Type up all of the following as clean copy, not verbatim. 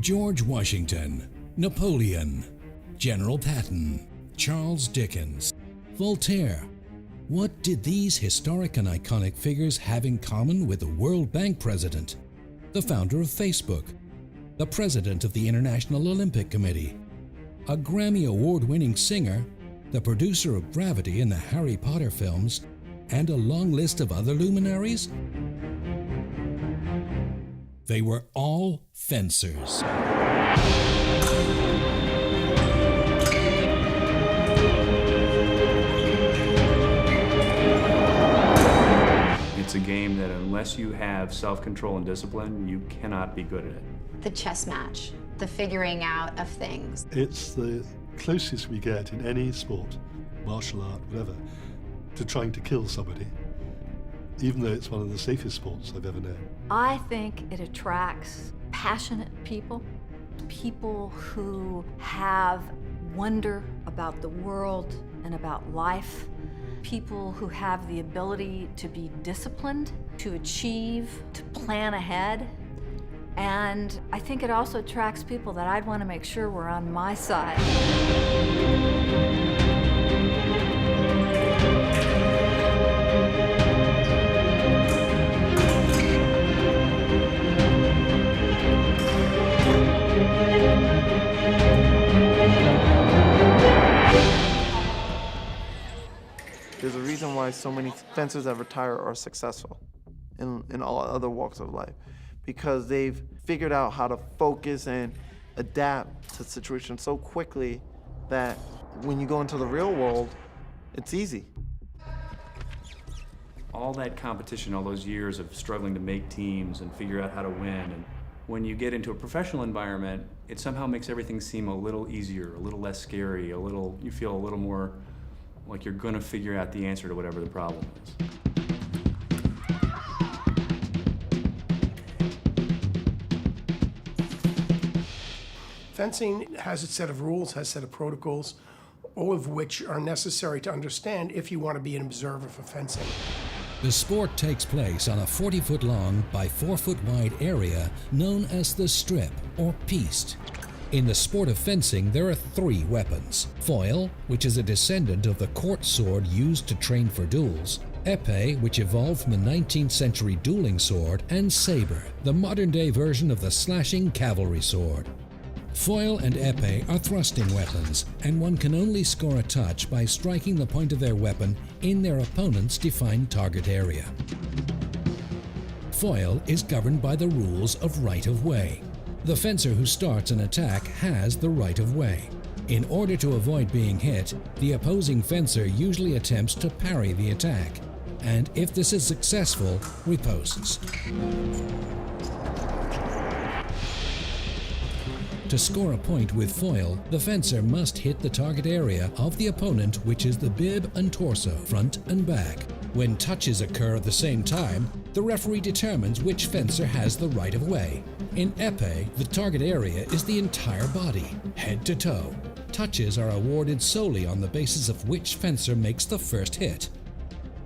George Washington, Napoleon, General Patton, Charles Dickens, Voltaire. What did these historic and iconic figures have in common with the World Bank president, the founder of Facebook, the president of the International Olympic Committee, a Grammy Award-winning singer, the producer of Gravity in the Harry Potter films, and a long list of other luminaries? They were all fencers. It's a game that unless you have self-control and discipline, you cannot be good at it. The chess match, the figuring out of things. It's the closest we get in any sport, martial art, whatever, to trying to kill somebody, even though it's one of the safest sports I've ever known. I think it attracts passionate people, people who have wonder about the world and about life, people who have the ability to be disciplined, to achieve, to plan ahead. And I think it also attracts people that I'd want to make sure were on my side. There's a reason why so many fencers that retire are successful in all other walks of life, because they've figured out how to focus and adapt to situations so quickly that when you go into the real world, it's easy. All that competition, all those years of struggling to make teams and figure out how to win, and when you get into a professional environment, it somehow makes everything seem a little easier, a little less scary, you feel a little more like you're gonna figure out the answer to whatever the problem is. Fencing has a set of rules, has a set of protocols, all of which are necessary to understand if you want to be an observer for fencing. The sport takes place on a 40-foot long by 4-foot wide area known as the strip or piste. In the sport of fencing, there are 3 weapons: foil, which is a descendant of the court sword used to train for duels; épée, which evolved from the 19th century dueling sword; and saber, the modern-day version of the slashing cavalry sword. Foil and épée are thrusting weapons, and one can only score a touch by striking the point of their weapon in their opponent's defined target area. Foil is governed by the rules of right-of-way. The fencer who starts an attack has the right-of-way. In order to avoid being hit, the opposing fencer usually attempts to parry the attack, and if this is successful, riposts. To score a point with foil, the fencer must hit the target area of the opponent, which is the bib and torso, front and back. When touches occur at the same time, the referee determines which fencer has the right-of-way. In épée, the target area is the entire body, head to toe. Touches are awarded solely on the basis of which fencer makes the first hit.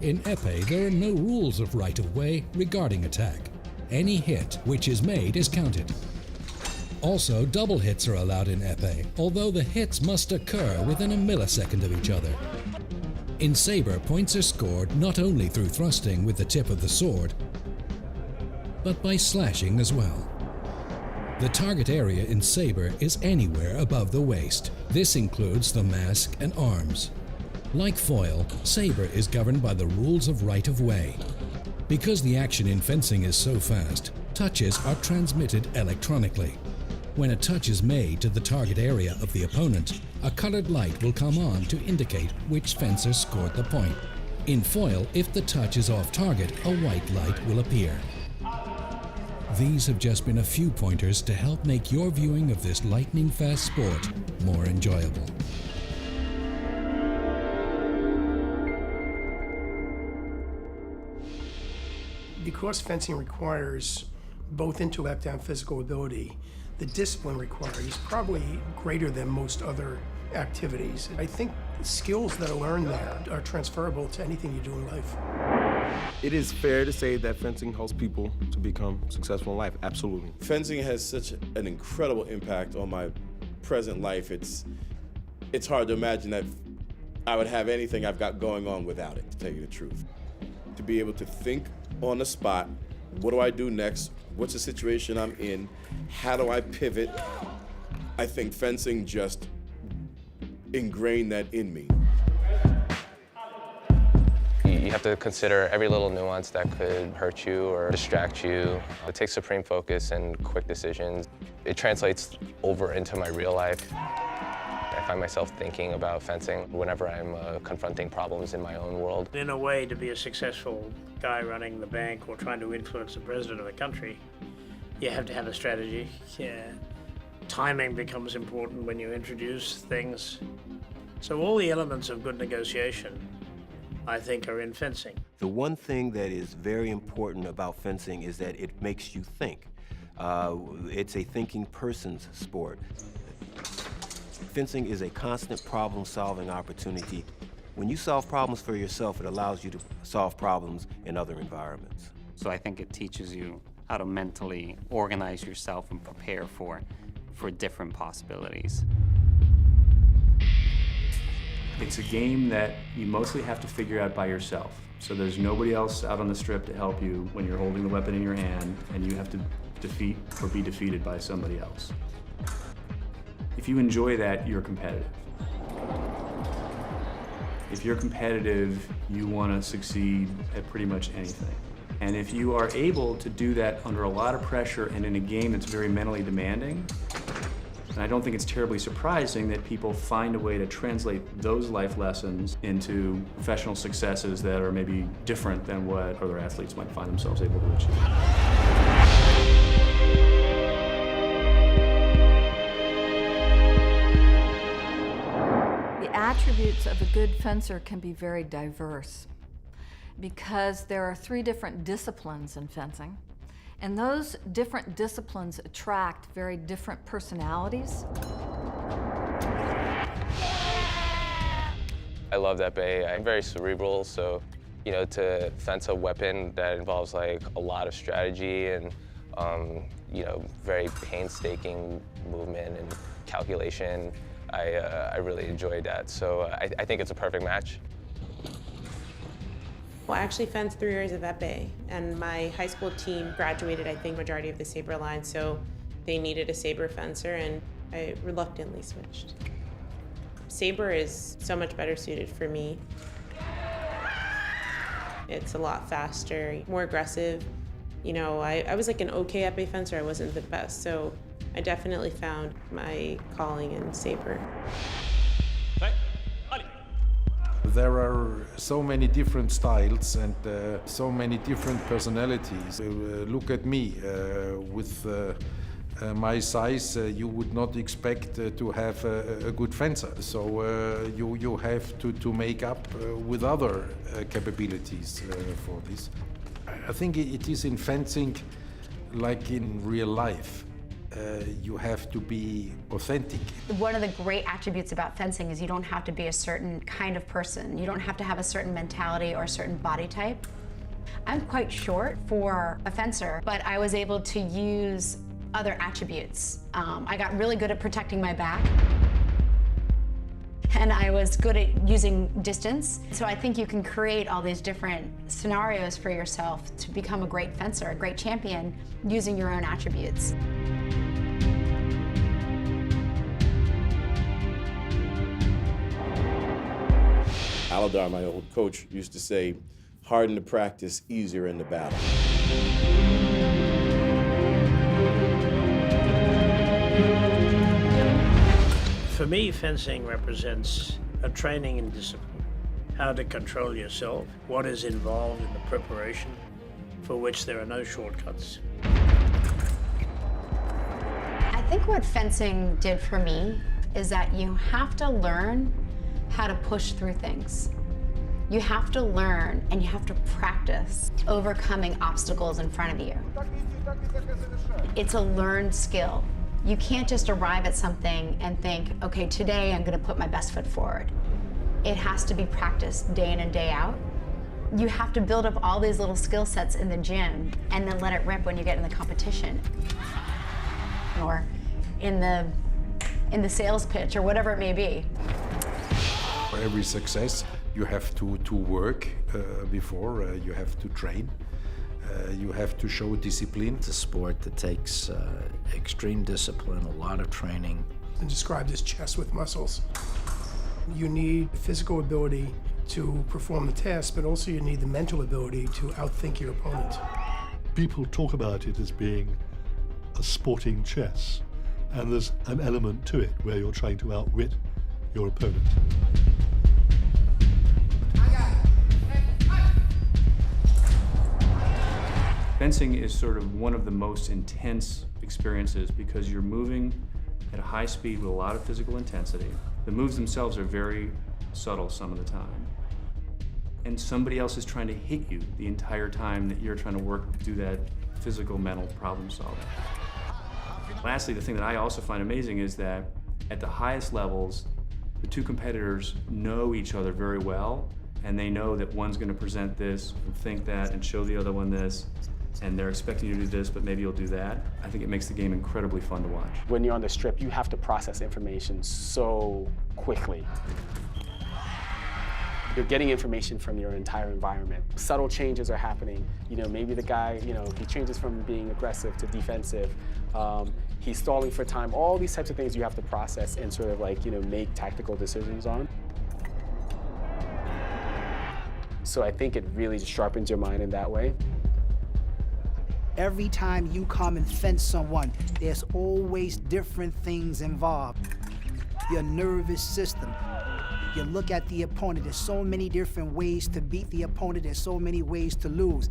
In épée, there are no rules of right-of-way regarding attack. Any hit which is made is counted. Also, double hits are allowed in épée, although the hits must occur within a millisecond of each other. In saber, points are scored not only through thrusting with the tip of the sword, but by slashing as well. The target area in saber is anywhere above the waist. This includes the mask and arms. Like foil, saber is governed by the rules of right-of-way. Because the action in fencing is so fast, touches are transmitted electronically. When a touch is made to the target area of the opponent, a colored light will come on to indicate which fencer scored the point. In foil, if the touch is off target, a white light will appear. These have just been a few pointers to help make your viewing of this lightning-fast sport more enjoyable. Because fencing requires both intellect and physical ability, the discipline required is probably greater than most other activities. I think skills that are learned there are transferable to anything you do in life. It is fair to say that fencing helps people to become successful in life, absolutely. Fencing has such an incredible impact on my present life. It's hard to imagine that I would have anything I've got going on without it, to tell you the truth. To be able to think on the spot, what do I do next? What's the situation I'm in? How do I pivot? I think fencing just ingrained that in me. You have to consider every little nuance that could hurt you or distract you. It takes supreme focus and quick decisions. It translates over into my real life. I find myself thinking about fencing whenever I'm confronting problems in my own world. In a way, to be a successful guy running the bank or trying to influence the president of the country, you have to have a strategy. Yeah. Timing becomes important when you introduce things. So all the elements of good negotiation, I think, are in fencing. The one thing that is very important about fencing is that it makes you think. It's a thinking person's sport. Fencing is a constant problem-solving opportunity. When you solve problems for yourself, it allows you to solve problems in other environments. So I think it teaches you how to mentally organize yourself and prepare for different possibilities. It's a game that you mostly have to figure out by yourself. So there's nobody else out on the strip to help you when you're holding the weapon in your hand, and you have to defeat or be defeated by somebody else. If you enjoy that, you're competitive. If you're competitive, you want to succeed at pretty much anything. And if you are able to do that under a lot of pressure and in a game that's very mentally demanding, and I don't think it's terribly surprising that people find a way to translate those life lessons into professional successes that are maybe different than what other athletes might find themselves able to achieve. The attributes of a good fencer can be very diverse because there are 3 different disciplines in fencing. And those different disciplines attract very different personalities. I love Épée. I'm very cerebral, so to fence a weapon that involves like a lot of strategy and very painstaking movement and calculation, I really enjoyed that. So I think it's a perfect match. Well, I actually fenced 3 years of Épée, and my high school team graduated, I think, majority of the saber line, so they needed a saber fencer, and I reluctantly switched. Saber is so much better suited for me. It's a lot faster, more aggressive. I was like an okay Épée fencer, I wasn't the best, so I definitely found my calling in saber. There are so many different styles and so many different personalities. Look at me, with my size, you would not expect to have a good fencer. So you have to make up with other capabilities for this. I think it is in fencing like in real life. You have to be authentic. One of the great attributes about fencing is you don't have to be a certain kind of person. You don't have to have a certain mentality or a certain body type. I'm quite short for a fencer, but I was able to use other attributes. I got really good at protecting my back, and I was good at using distance. So I think you can create all these different scenarios for yourself to become a great fencer, a great champion, using your own attributes. Aladar, my old coach, used to say, hard in the practice, easier in the battle. For me, fencing represents a training in discipline, how to control yourself, what is involved in the preparation, for which there are no shortcuts. I think what fencing did for me is that you have to learn how to push through things. You have to learn and you have to practice overcoming obstacles in front of you. It's a learned skill. You can't just arrive at something and think, okay, today I'm gonna put my best foot forward. It has to be practiced day in and day out. You have to build up all these little skill sets in the gym and then let it rip when you get in the competition. Or in the sales pitch, or whatever it may be. For every success, you have to work before, you have to train, you have to show discipline. It's a sport that takes extreme discipline, a lot of training. And described as chess with muscles. You need physical ability to perform the task, but also you need the mental ability to outthink your opponent. People talk about it as being a sporting chess, and there's an element to it where you're trying to outwit your opponent. Fencing is sort of one of the most intense experiences because you're moving at a high speed with a lot of physical intensity. The moves themselves are very subtle some of the time. And somebody else is trying to hit you the entire time that you're trying to work through that physical, mental problem solving. Lastly, the thing that I also find amazing is that at the highest levels, the two competitors know each other very well, and they know that one's going to present this and think that and show the other one this, and they're expecting you to do this, but maybe you'll do that. I think it makes the game incredibly fun to watch. When you're on the strip, you have to process information so quickly. You're getting information from your entire environment. Subtle changes are happening. You know, maybe the guy, you know, he changes from being aggressive to defensive. He's stalling for time. All these types of things you have to process and sort of like, you know, make tactical decisions on. So I think it really sharpens your mind in that way. Every time you come and fence someone, there's always different things involved. Your nervous system. You look at the opponent, there's so many different ways to beat the opponent, there's so many ways to lose.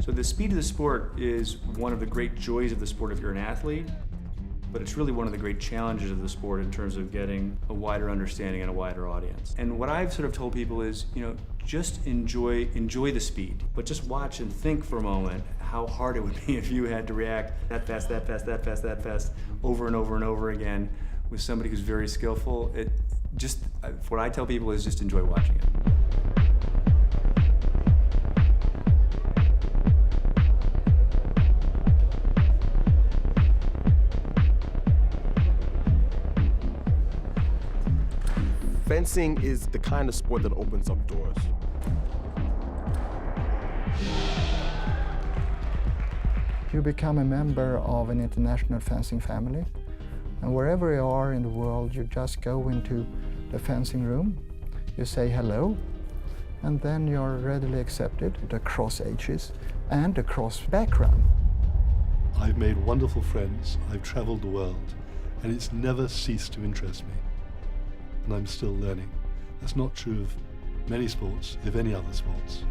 So the speed of the sport is one of the great joys of the sport if you're an athlete, but it's really one of the great challenges of the sport in terms of getting a wider understanding and a wider audience. And what I've sort of told people is, you know, just enjoy the speed, but just watch and think for a moment how hard it would be if you had to react that fast, that fast, that fast, that fast, over and over and over again with somebody who's very skillful. What I tell people is just enjoy watching it. Fencing is the kind of sport that opens up doors. You become a member of an international fencing family, and wherever you are in the world, you just go into the fencing room, you say hello, and then you're readily accepted across ages and across background. I've made wonderful friends, I've traveled the world, and it's never ceased to interest me. And I'm still learning. That's not true of many sports, if any other sports.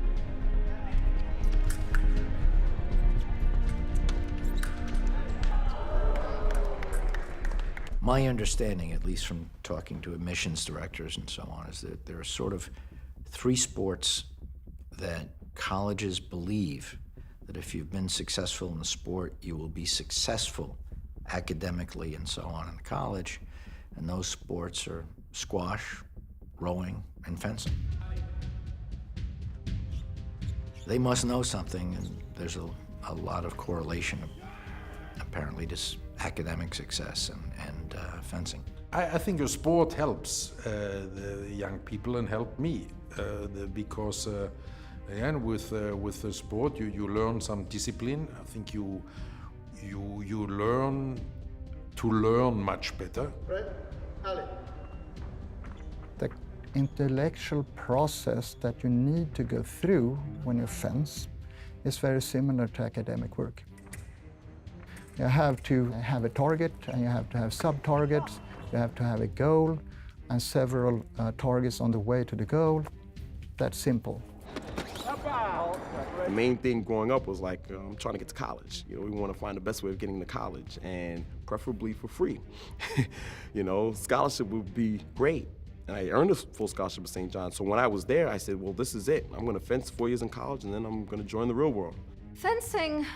My understanding, at least from talking to admissions directors and so on, is that there are sort of three sports that colleges believe that if you've been successful in the sport, you will be successful academically and so on in college. And those sports are squash, rowing, and fencing. They must know something, and there's a lot of correlation, apparently, to academic success and fencing. I think your sport helps the young people and helped me because again with the sport you learn some discipline. I think you learn to learn much better. The intellectual process that you need to go through when you fence is very similar to academic work. You have to have a target, and you have to have sub-targets, you have to have a goal, and several targets on the way to the goal. That's simple. The main thing growing up was like, I'm trying to get to college. You know, we want to find the best way of getting to college, and preferably for free. You know, scholarship would be great. And I earned a full scholarship at St. John's. So when I was there, I said, well, this is it. I'm going to fence 4 years in college, and then I'm going to join the real world. Fencing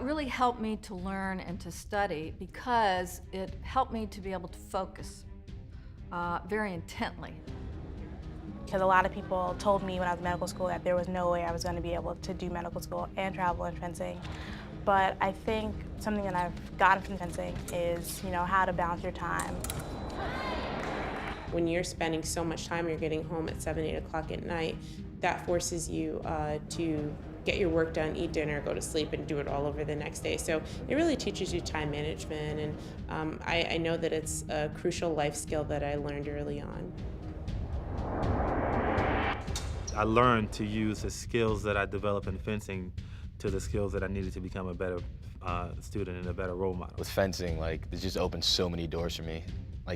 really helped me to learn and to study because it helped me to be able to focus very intently. Because a lot of people told me when I was in medical school that there was no way I was going to be able to do medical school and travel in fencing. But I think something that I've gotten from fencing is, how to balance your time. When you're spending so much time, you're getting home at 7, 8 o'clock at night, that forces you to get your work done, eat dinner, go to sleep, and do it all over the next day. So it really teaches you time management, and I know that it's a crucial life skill that I learned early on. I learned to use the skills that I developed in fencing to the skills that I needed to become a better student and a better role model. With fencing, it just opened so many doors for me.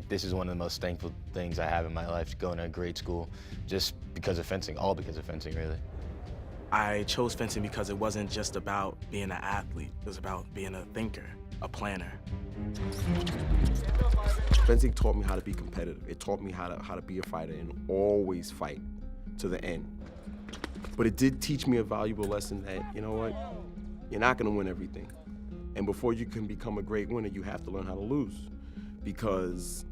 This is one of the most thankful things I have in my life, going to a great school, just because of fencing, all because of fencing, really. I chose fencing because it wasn't just about being an athlete. It was about being a thinker, a planner. Fencing taught me how to be competitive. It taught me how to be a fighter and always fight to the end. But it did teach me a valuable lesson that, you know what, you're not gonna win everything. And before you can become a great winner, you have to learn how to lose. Because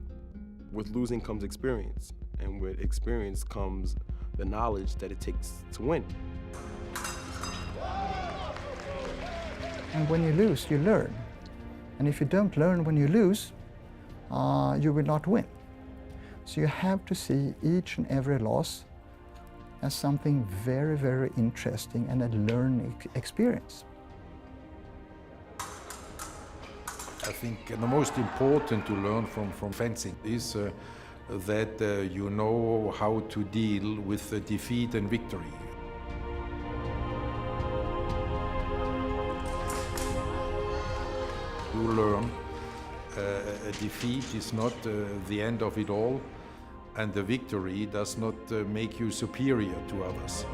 with losing comes experience, and with experience comes the knowledge that it takes to win. And when you lose, you learn. And if you don't learn when you lose, you will not win. So you have to see each and every loss as something very, very interesting and a learning experience. I think the most important to learn from fencing is that you know how to deal with defeat and victory. You learn a defeat is not the end of it all, and the victory does not make you superior to others.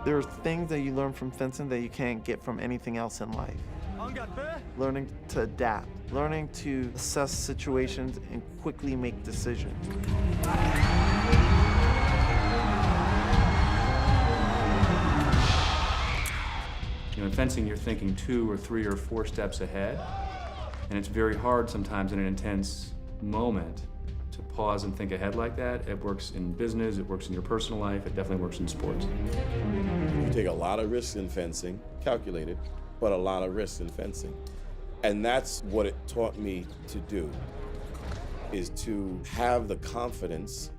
There are things that you learn from fencing that you can't get from anything else in life. Learning to adapt, learning to assess situations and quickly make decisions. In fencing, you're thinking 2 or 3 or 4 steps ahead, and it's very hard sometimes in an intense moment to pause and think ahead like that. It works in business, it works in your personal life, it definitely works in sports. You take a lot of risks in fencing, calculated, but a lot of risks in fencing. And that's what it taught me to do, is to have the confidence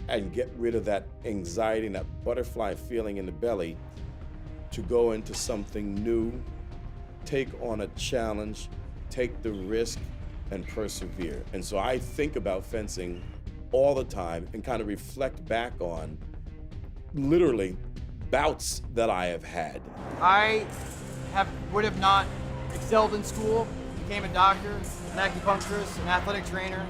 and get rid of that anxiety and that butterfly feeling in the belly to go into something new, take on a challenge, take the risk, and persevere. And so I think about fencing all the time and kind of reflect back on literally bouts that I have had. I would have not excelled in school, became a doctor, an acupuncturist, an athletic trainer.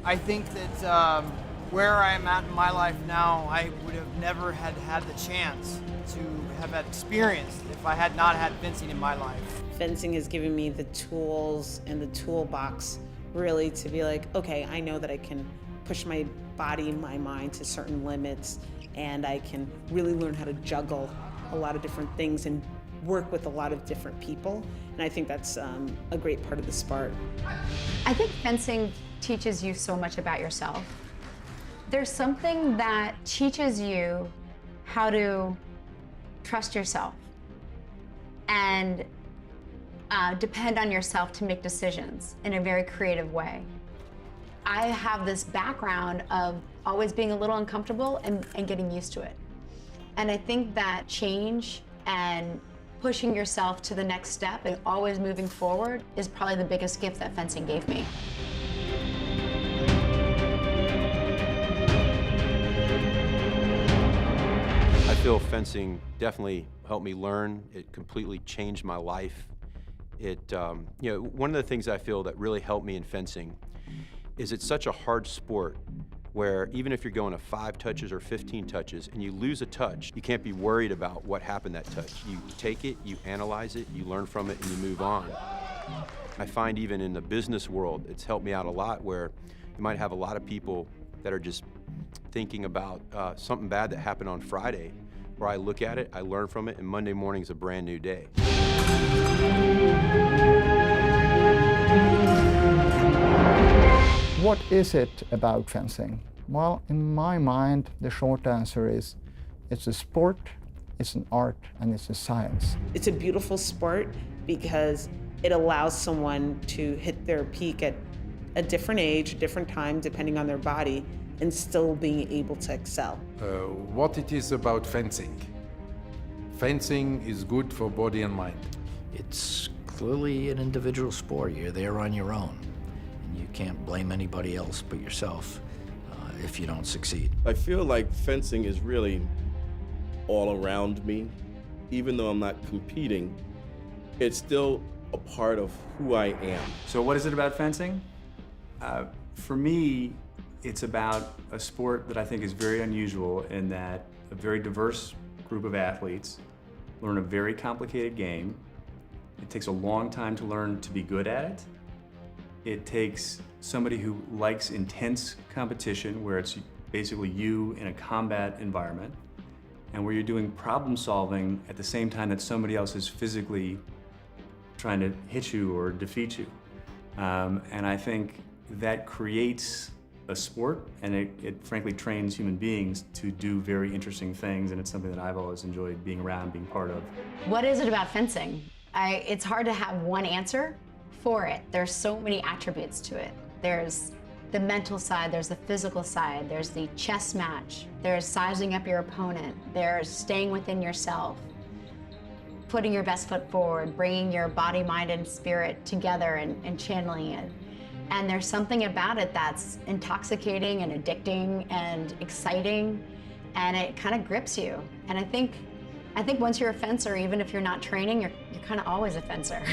I think that where I am at in my life now, I would have never had the chance to have that experience if I had not had fencing in my life. Fencing has given me the tools and the toolbox really to be like, okay, I know that I can push my body and my mind to certain limits, and I can really learn how to juggle a lot of different things and work with a lot of different people. And I think that's a great part of the sport. I think fencing teaches you so much about yourself. There's something that teaches you how to trust yourself and depend on yourself to make decisions in a very creative way. I have this background of always being a little uncomfortable and getting used to it. And I think that change and pushing yourself to the next step and always moving forward is probably the biggest gift that fencing gave me. I feel fencing definitely helped me learn. It completely changed my life. One of the things I feel that really helped me in fencing is it's such a hard sport where even if you're going to 5 touches or 15 touches and you lose a touch, you can't be worried about what happened that touch. You take it, you analyze it, you learn from it, and you move on. I find even in the business world, it's helped me out a lot where you might have a lot of people that are just thinking about something bad that happened on Friday, where I look at it, I learn from it, and Monday morning's a brand new day. What what is it about fencing? Well, in my mind, the short answer is it's a sport, it's an art, and it's a science. It's a beautiful sport because it allows someone to hit their peak at a different age, different time, depending on their body, and still being able to excel. What it is about fencing? Fencing is good for body and mind. It's clearly an individual sport. You're there on your own, and you can't blame anybody else but yourself if you don't succeed. I feel like fencing is really all around me. Even though I'm not competing, it's still a part of who I am. So what is it about fencing? For me, it's about a sport that I think is very unusual in that a very diverse group of athletes learn a very complicated game. It takes a long time to learn to be good at it. It takes somebody who likes intense competition, where it's basically you in a combat environment, and where you're doing problem solving at the same time that somebody else is physically trying to hit you or defeat you. And I think that creates a sport, and it frankly trains human beings to do very interesting things, and it's something that I've always enjoyed being around, being part of. What is it about fencing? It's hard to have one answer for it. There's so many attributes to it. There's the mental side, there's the physical side, there's the chess match, there's sizing up your opponent, there's staying within yourself, putting your best foot forward, bringing your body, mind, and spirit together and channeling it. And there's something about it that's intoxicating and addicting and exciting, and it kind of grips you. And I think once you're a fencer, even if you're not training, you're kind of always a fencer.